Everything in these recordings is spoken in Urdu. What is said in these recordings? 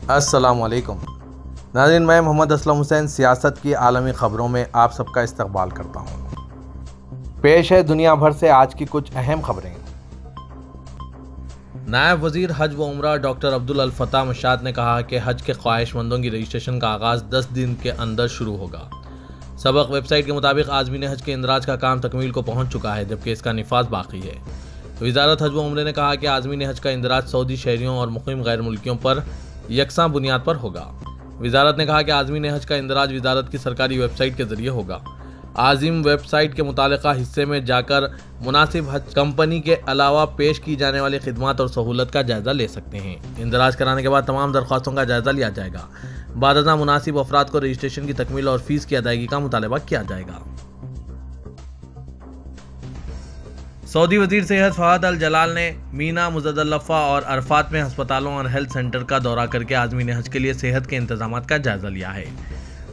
السلام علیکم ناظرین، میں محمد اسلم حسین سیاست کی عالمی خبروں میں آپ سب کا استقبال کرتا ہوں۔ پیش ہے دنیا بھر سے آج کی کچھ اہم خبریں۔ نائب وزیر حج و عمرہ ڈاکٹر عبدالفتاح مشاد نے کہا کہ حج کے خواہش مندوں کی رجسٹریشن کا آغاز 10 دن کے اندر شروع ہوگا۔ سبق ویب سائٹ کے مطابق عازمین حج کے اندراج کا کام تکمیل کو پہنچ چکا ہے، جبکہ اس کا نفاذ باقی ہے۔ وزارت حج و عمرے نے کہا کہ عازمین حج کا اندراج سعودی شہریوں اور مقیم غیر ملکیوں پر یکساں بنیاد پر ہوگا۔ وزارت نے کہا کہ عازمین حج کا اندراج وزارت کی سرکاری ویب سائٹ کے ذریعے ہوگا۔ عازم ویب سائٹ کے متعلقہ حصے میں جا کر مناسب حج کمپنی کے علاوہ پیش کی جانے والی خدمات اور سہولت کا جائزہ لے سکتے ہیں۔ اندراج کرانے کے بعد تمام درخواستوں کا جائزہ لیا جائے گا۔ بعد ازاں مناسب افراد کو رجسٹریشن کی تکمیل اور فیس کی ادائیگی کا مطالبہ کیا جائے گا۔ سعودی وزیر صحت فہد الجلال نے مینا، مزدلفہ اور عرفات میں ہسپتالوں اور ہیلتھ سینٹر کا دورہ کر کے عازمین حج کے لیے صحت کے انتظامات کا جائزہ لیا ہے۔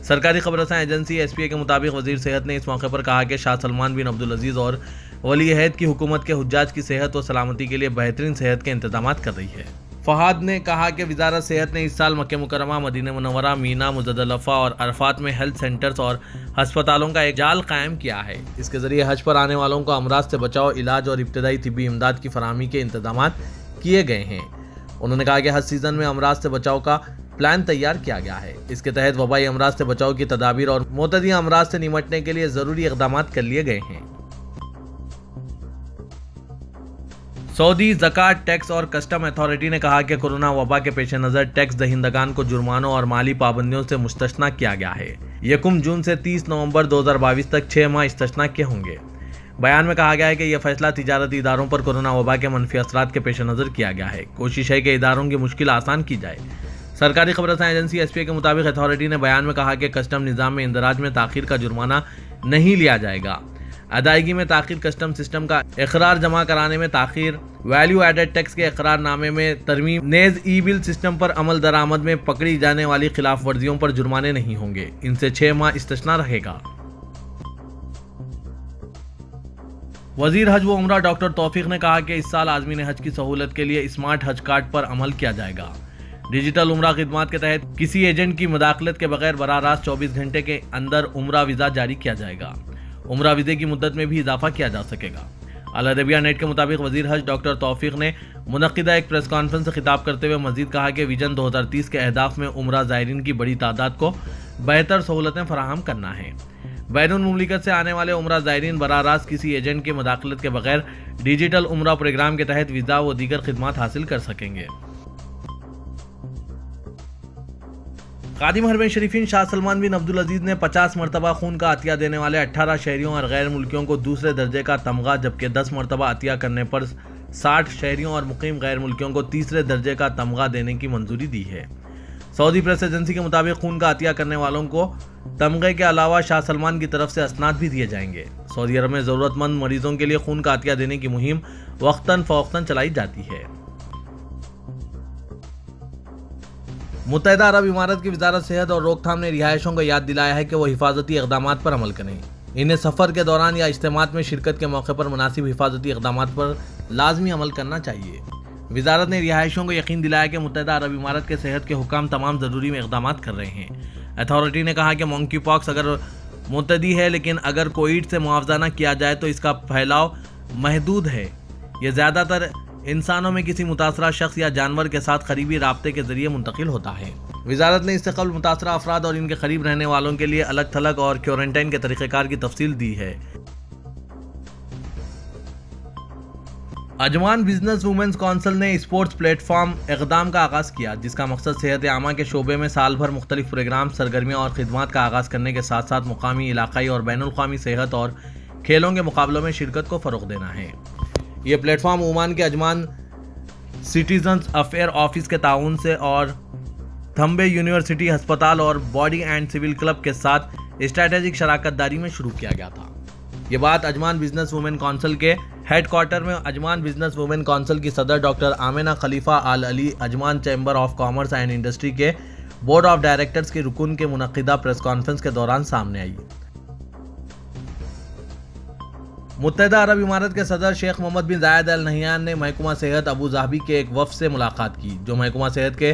سرکاری خبر رساں ایجنسی ایس پی اے کے مطابق وزیر صحت نے اس موقع پر کہا کہ شاہ سلمان بن عبدالعزیز اور ولی عہد کی حکومت کے حجاج کی صحت و سلامتی کے لیے بہترین صحت کے انتظامات کر رہی ہے۔ فہد نے کہا کہ وزارت صحت نے اس سال مکہ مکرمہ، مدینہ منورہ، مینا، مزدلفہ اور عرفات میں ہیلتھ سینٹرز اور ہسپتالوں کا ایک جال قائم کیا ہے۔ اس کے ذریعے حج پر آنے والوں کو امراض سے بچاؤ، علاج اور ابتدائی طبی امداد کی فراہمی کے انتظامات کیے گئے ہیں۔ انہوں نے کہا کہ حج سیزن میں امراض سے بچاؤ کا پلان تیار کیا گیا ہے۔ اس کے تحت وبائی امراض سے بچاؤ کی تدابیر اور معتدی امراض سے نمٹنے کے لیے ضروری اقدامات کر لیے گئے ہیں۔ سعودی زکوٰۃ، ٹیکس اور کسٹم اتھارٹی نے کہا کہ کورونا وبا کے پیش نظر ٹیکس دہندگان کو جرمانوں اور مالی پابندیوں سے مستثنیٰ کیا گیا ہے۔ 1 جون سے 30 نومبر 2022 تک 6 ماہ استثنیٰ کیے ہوں گے۔ بیان میں کہا گیا ہے کہ یہ فیصلہ تجارتی اداروں پر کورونا وبا کے منفی اثرات کے پیش نظر کیا گیا ہے۔ کوشش ہے کہ اداروں کی مشکل آسان کی جائے۔ سرکاری خبر رساں ایجنسی ایس پی اے کے مطابق اتھارٹی نے بیان میں کہا کہ کسٹم نظام میں اندراج میں تاخیر کا جرمانہ نہیں لیا جائے گا۔ ادائیگی میں تاخیر، کسٹم سسٹم کا اقرار جمع کرانے میں تاخیر، ویلیو ایڈڈ ٹیکس کے اقرار نامے میں ترمیم، نیز ای بل سسٹم پر عمل درآمد میں پکڑی جانے والی خلاف ورزیوں پر جرمانے نہیں ہوں گے۔ ان سے 6 ماہ استثناء رہے گا۔ وزیر حج و عمرہ ڈاکٹر توفیق نے کہا کہ اس سال عازمین حج کی سہولت کے لیے اسمارٹ حج کارڈ پر عمل کیا جائے گا۔ ڈیجیٹل عمرہ خدمات کے تحت کسی ایجنٹ کی مداخلت کے بغیر براہ راست 24 گھنٹے کے اندر عمرہ ویزا جاری کیا جائے گا۔ عمرہ ویزے کی مدت میں بھی اضافہ کیا جا سکے گا۔ العربیہ نیٹ کے مطابق وزیر حج ڈاکٹر توفیق نے منعقدہ ایک پریس کانفرنس سے خطاب کرتے ہوئے مزید کہا کہ ویژن 2030 کے اہداف میں عمرہ زائرین کی بڑی تعداد کو بہتر سہولتیں فراہم کرنا ہے۔ بین المملکت سے آنے والے عمرہ زائرین براہ راست کسی ایجنٹ کی مداخلت کے بغیر ڈیجیٹل عمرہ پروگرام کے تحت ویزا و دیگر خدمات حاصل کر سکیں گے۔ خادم حرمین شریفین شاہ سلمان بن عبدالعزیز نے 50 مرتبہ خون کا عطیہ دینے والے 18 شہریوں اور غیر ملکیوں کو دوسرے درجے کا تمغہ، جبکہ 10 مرتبہ عطیہ کرنے پر 60 شہریوں اور مقیم غیر ملکیوں کو تیسرے درجے کا تمغہ دینے کی منظوری دی ہے۔ سعودی پریس ایجنسی کے مطابق خون کا عطیہ کرنے والوں کو تمغے کے علاوہ شاہ سلمان کی طرف سے اسناد بھی دیے جائیں گے۔ سعودی عرب میں ضرورت مند مریضوں کے لیے خون کا عطیہ دینے کی مہم وقتاً فوقتاً چلائی جاتی ہے۔ متحدہ عرب امارات کی وزارت صحت اور روک تھام نے رہائشیوں کو یاد دلایا ہے کہ وہ حفاظتی اقدامات پر عمل کریں۔ انہیں سفر کے دوران یا اجتماعات میں شرکت کے موقع پر مناسب حفاظتی اقدامات پر لازمی عمل کرنا چاہیے۔ وزارت نے رہائشیوں کو یقین دلایا کہ متحدہ عرب امارات کے صحت کے حکام تمام ضروری اقدامات کر رہے ہیں۔ اتھارٹی نے کہا کہ مونکی پاکس اگر معتدی ہے، لیکن اگر کووڈ سے معاوضہ نہ کیا جائے تو اس کا پھیلاؤ محدود ہے۔ یہ زیادہ تر انسانوں میں کسی متاثرہ شخص یا جانور کے ساتھ قریبی رابطے کے ذریعے منتقل ہوتا ہے۔ وزارت نے اس سے قبل متاثرہ افراد اور ان کے قریب رہنے والوں کے لیے الگ تھلگ اور کوارنٹائن کے طریقہ کار کی تفصیل دی ہے۔ اجمان بزنس وومنز کونسل نے اسپورٹس پلیٹ فارم اقدام کا آغاز کیا، جس کا مقصد صحت عامہ کے شعبے میں سال بھر مختلف پروگرام، سرگرمیاں اور خدمات کا آغاز کرنے کے ساتھ ساتھ مقامی، علاقائی اور بین الاقوامی صحت اور کھیلوں کے مقابلوں میں شرکت کو فروغ دینا ہے۔ یہ پلیٹ فارم عمان کے اجمان سٹیزنز افیئر آفس کے تعاون سے اور تھمبے یونیورسٹی ہسپتال اور باڈی اینڈ سول کلب کے ساتھ اسٹریٹجک شراکت داری میں شروع کیا گیا تھا۔ یہ بات اجمان بزنس وومن کونسل کے ہیڈ کوارٹر میں اجمان بزنس وومن کونسل کی صدر doctor Amna Khalifa Al Ali, Ajman chamber of commerce and industry کے بورڈ آف ڈائریکٹرز کے رکن کے منعقدہ پریس کانفرنس کے دوران سامنے آئی۔ متحدہ عرب امارات کے صدر شیخ محمد بن زاید ال نہیان نے محکمہ صحت ابو ظہبی کے ایک وفد سے ملاقات کی، جو محکمہ صحت کے